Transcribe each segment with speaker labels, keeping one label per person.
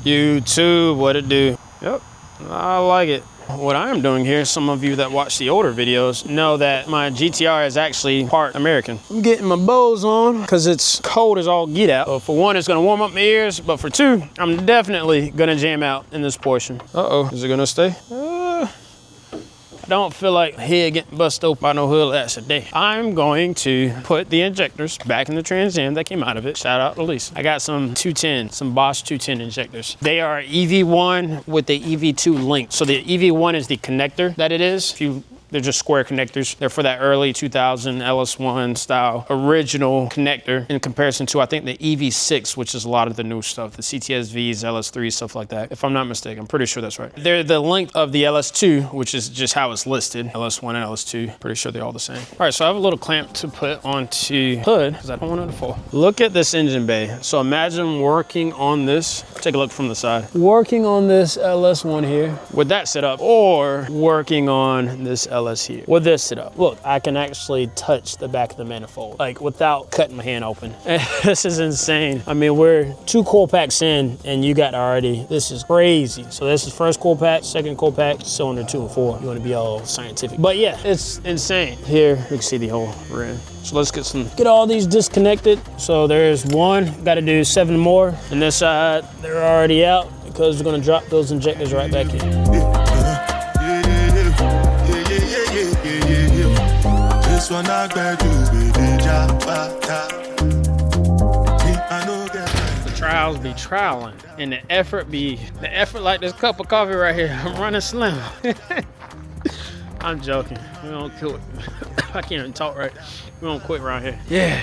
Speaker 1: YouTube, what it do? Yep, I like it. What I am doing here, some of you that watch the older videos know that my GT-R is actually part American. I'm getting my bows on because it's cold as all get out. So for one, it's gonna warm up my ears, but for two, I'm definitely gonna jam out in this portion. Uh-oh, is it gonna stay? I don't feel like head getting busted open by no hood ass today. I'm going to put the injectors back in the Trans Am that came out of it. Shout out to Lisa. I got some 210, some Bosch 210 injectors. They are EV1 with the EV2 link. So the EV1 is the connector that it is. They're just square connectors. They're for that early 2000 LS1 style original connector in comparison to, I think, the EV6, which is a lot of the new stuff, the CTSVs, LS3, stuff like that. If I'm not mistaken, I'm pretty sure that's right. They're the length of the LS2, which is just how it's listed. LS1 and LS2, pretty sure they're all the same. All right, so I have a little clamp to put onto hood because I don't want it to fall. Look at this engine bay. So imagine working on this. Take a look from the side. Working on this LS1 here with that setup, or working on this LS here with this setup. Look, I can actually touch the back of the manifold, like without cutting my hand open. This is insane. I mean, we're 2 coil packs in and you got already, this is crazy. So this is first coil pack, second coil pack, cylinder 2 and 4. You want to be all scientific. But yeah, it's insane. Here, you can see the whole rim. So let's get all these disconnected. So there's one, got to do 7 more. And this side, they're already out because we're going to drop those injectors right back in. The trials be trialing, and the effort like this cup of coffee right here. I'm running slim. I'm joking. We don't quit. I can't even talk right. We don't quit around here. Yeah,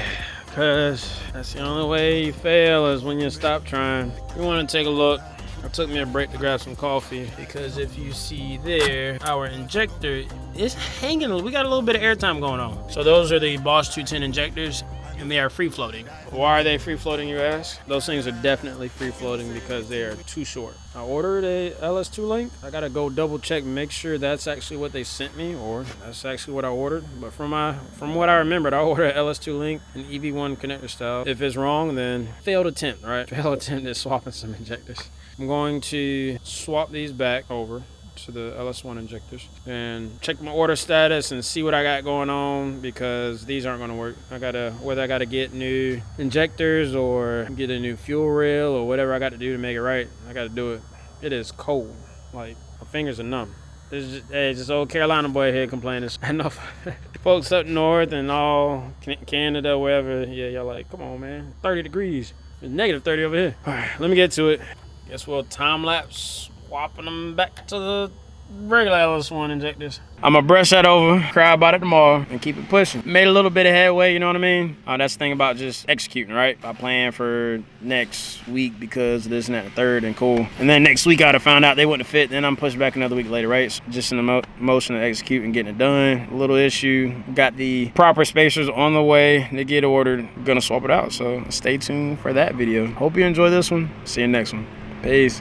Speaker 1: because that's the only way you fail is when you stop trying. You want to take a look. I took me a break to grab some coffee because if you see there, our injector is hanging. We got a little bit of airtime going on. So those are the Bosch 210 injectors and they are free floating. Why are they free floating, you ask? Those things are definitely free floating because they are too short. I ordered a LS2 link. I gotta go double check, make sure that's actually what they sent me or that's actually what I ordered. But from what I remembered, I ordered an LS2 link, an EV1 connector style. If it's wrong, then failed attempt, right? Failed attempt is swapping some injectors. I'm going to swap these back over to the LS1 injectors and check my order status and see what I got going on because these aren't going to work. Whether I got to get new injectors or get a new fuel rail or whatever I got to do to make it right, I got to do it. It is cold. Like, my fingers are numb. Hey, just old Carolina boy here complaining. I know folks up north and all Canada, wherever, yeah, y'all like, come on, man, 30 degrees. It's negative 30 over here. All right, let me get to it. Guess we'll time lapse swapping them back to the regular LS1 injectors. I'm gonna brush that over, cry about it tomorrow, and keep it pushing. Made a little bit of headway, you know what I mean? That's the thing about just executing, right? I plan for next week because this and that and third and cool. And then next week I'd have found out they wouldn't fit, then I'm pushed back another week later, right? So just in the motion of executing and getting it done. A little issue. Got the proper spacers on the way. They get ordered. I'm gonna swap it out, so stay tuned for that video. Hope you enjoy this one. See you next one. Peace.